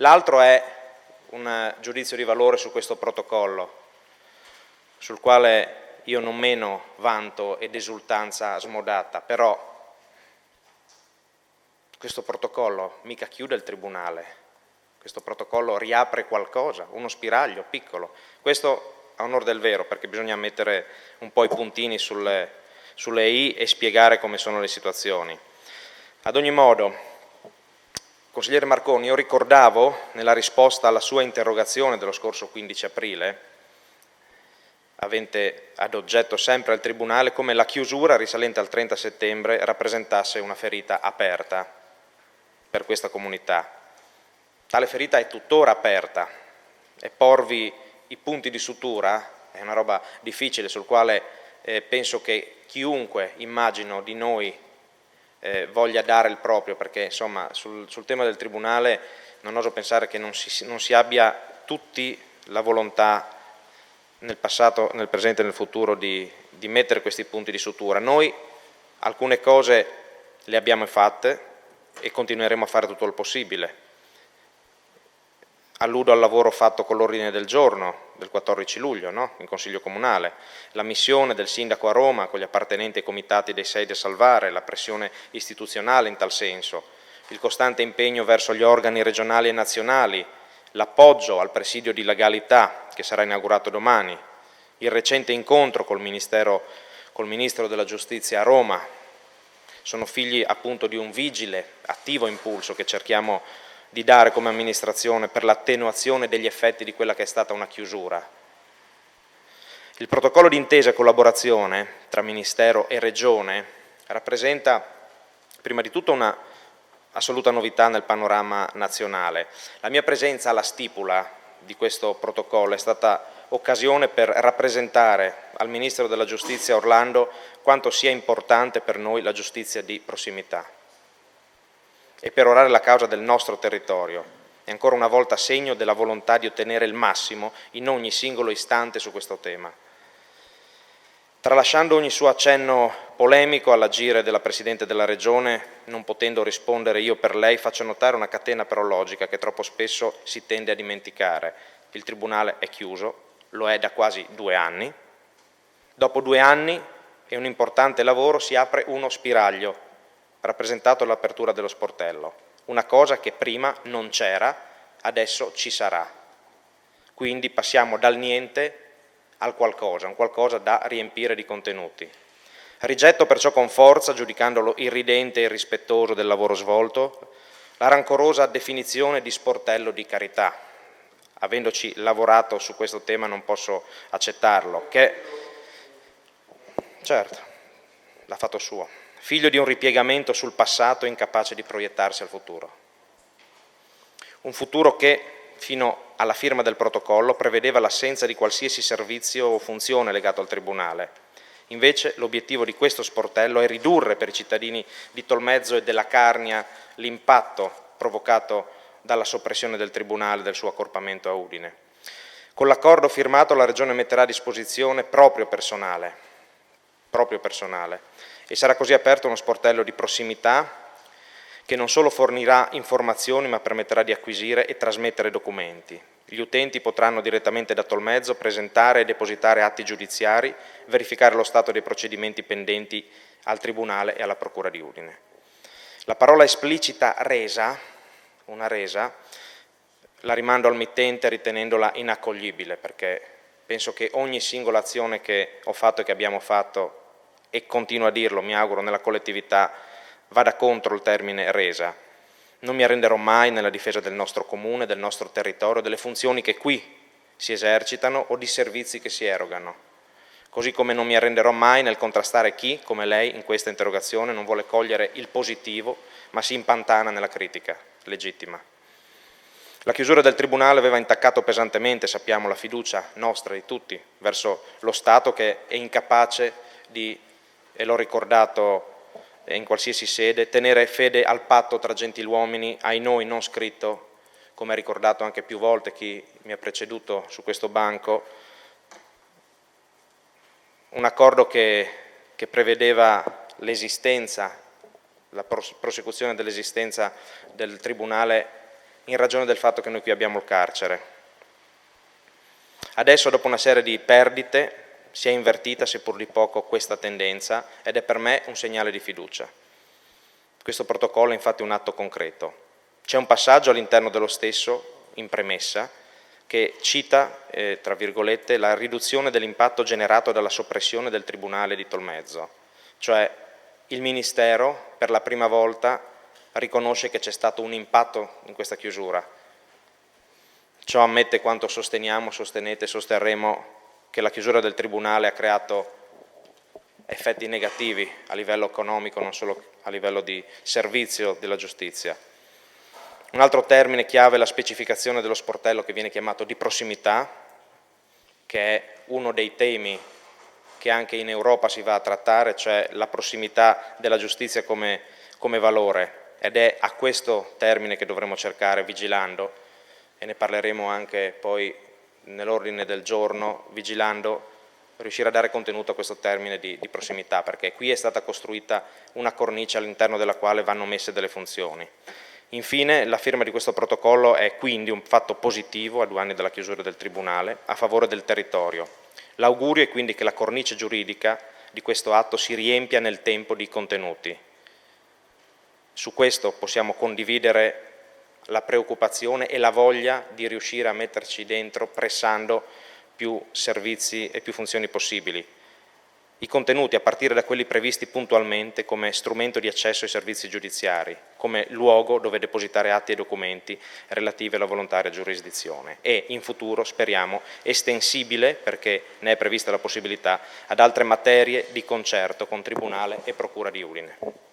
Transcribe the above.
L'altro è un giudizio di valore su questo protocollo, sul quale io non meno vanto ed esultanza smodata, però questo protocollo mica chiude il Tribunale, questo protocollo riapre qualcosa, uno spiraglio piccolo. Questo a onor del vero, perché bisogna mettere un po' i puntini sulle i e spiegare come sono le situazioni. Ad ogni modo, consigliere Marconi, io ricordavo nella risposta alla sua interrogazione dello scorso 15 aprile, avente ad oggetto sempre al Tribunale, come la chiusura risalente al 30 settembre rappresentasse una ferita aperta per questa comunità. Tale ferita è tuttora aperta e porvi i punti di sutura è una roba difficile sul quale penso che chiunque, immagino, di noi voglia dare il proprio, perché insomma sul tema del Tribunale non oso pensare che non si abbia tutti la volontà nel passato, nel presente e nel futuro di mettere questi punti di sutura. Noi alcune cose le abbiamo fatte e continueremo a fare tutto il possibile. Alludo al lavoro fatto con l'ordine del giorno del 14 luglio, no? In Consiglio Comunale, la missione del Sindaco a Roma con gli appartenenti ai comitati dei 6 da salvare, la pressione istituzionale in tal senso, il costante impegno verso gli organi regionali e nazionali, l'appoggio al presidio di legalità che sarà inaugurato domani, il recente incontro col Ministro della Giustizia a Roma, sono figli appunto di un vigile, attivo impulso che cerchiamo di dare come amministrazione per l'attenuazione degli effetti di quella che è stata una chiusura. Il protocollo di intesa e collaborazione tra Ministero e Regione rappresenta prima di tutto una assoluta novità nel panorama nazionale. La mia presenza alla stipula di questo protocollo è stata occasione per rappresentare al Ministro della Giustizia Orlando quanto sia importante per noi la giustizia di prossimità e perorare la causa del nostro territorio. È ancora una volta segno della volontà di ottenere il massimo in ogni singolo istante su questo tema. Tralasciando ogni suo accenno polemico all'agire della Presidente della Regione, non potendo rispondere io per lei, faccio notare una catena però logica che troppo spesso si tende a dimenticare. Il Tribunale è chiuso, lo è da quasi 2 anni. Dopo 2 anni e un importante lavoro si apre uno spiraglio, rappresentato dall'apertura dello sportello, una cosa che prima non c'era, adesso ci sarà. Quindi passiamo dal niente al qualcosa, un qualcosa da riempire di contenuti. Rigetto perciò con forza, giudicandolo irridente e irrispettoso del lavoro svolto, la rancorosa definizione di sportello di carità. Avendoci lavorato su questo tema non posso accettarlo, che certo, l'ha fatto suo, figlio di un ripiegamento sul passato incapace di proiettarsi al futuro. Un futuro che, fino alla firma del protocollo, prevedeva l'assenza di qualsiasi servizio o funzione legato al Tribunale. Invece l'obiettivo di questo sportello è ridurre per i cittadini di Tolmezzo e della Carnia l'impatto provocato dalla soppressione del Tribunale e del suo accorpamento a Udine. Con l'accordo firmato la Regione metterà a disposizione proprio personale, e sarà così aperto uno sportello di prossimità che non solo fornirà informazioni ma permetterà di acquisire e trasmettere documenti. Gli utenti potranno direttamente da Tolmezzo presentare e depositare atti giudiziari, verificare lo stato dei procedimenti pendenti al Tribunale e alla Procura di Udine. La parola esplicita resa, una resa, la rimando al mittente ritenendola inaccoglibile, perché penso che ogni singola azione che ho fatto e che abbiamo fatto, e continuo a dirlo, mi auguro, nella collettività, vada contro il termine resa. Non mi arrenderò mai nella difesa del nostro comune, del nostro territorio, delle funzioni che qui si esercitano o di servizi che si erogano. Così come non mi arrenderò mai nel contrastare chi, come lei in questa interrogazione, non vuole cogliere il positivo, ma si impantana nella critica legittima. La chiusura del Tribunale aveva intaccato pesantemente, sappiamo, la fiducia nostra di tutti verso lo Stato che è incapace di, e l'ho ricordato in qualsiasi sede, tenere fede al patto tra gentiluomini, ai noi non scritto, come ha ricordato anche più volte chi mi ha preceduto su questo banco, un accordo che prevedeva l'esistenza, la prosecuzione dell'esistenza del Tribunale in ragione del fatto che noi qui abbiamo il carcere. Adesso, dopo una serie di perdite, si è invertita, seppur di poco, questa tendenza ed è per me un segnale di fiducia. Questo protocollo è infatti un atto concreto. C'è un passaggio all'interno dello stesso, in premessa, che cita, tra virgolette, la riduzione dell'impatto generato dalla soppressione del Tribunale di Tolmezzo, cioè il Ministero per la prima volta riconosce che c'è stato un impatto in questa chiusura. Ciò ammette quanto sosteniamo, sostenete, sosterremo che la chiusura del Tribunale ha creato effetti negativi a livello economico, non solo a livello di servizio della giustizia. Un altro termine chiave è la specificazione dello sportello che viene chiamato di prossimità, che è uno dei temi che anche in Europa si va a trattare, cioè la prossimità della giustizia come valore, ed è a questo termine che dovremo cercare, vigilando, e ne parleremo anche poi nell'ordine del giorno, vigilando, riuscire a dare contenuto a questo termine di prossimità, perché qui è stata costruita una cornice all'interno della quale vanno messe delle funzioni. Infine, la firma di questo protocollo è quindi un fatto positivo a 2 anni dalla chiusura del Tribunale a favore del territorio. L'augurio è quindi che la cornice giuridica di questo atto si riempia nel tempo di contenuti. Su questo possiamo condividere la preoccupazione e la voglia di riuscire a metterci dentro pressando più servizi e più funzioni possibili. I contenuti, a partire da quelli previsti puntualmente come strumento di accesso ai servizi giudiziari, come luogo dove depositare atti e documenti relativi alla volontaria giurisdizione e in futuro, speriamo, estensibile, perché ne è prevista la possibilità, ad altre materie di concerto con Tribunale e Procura di Udine.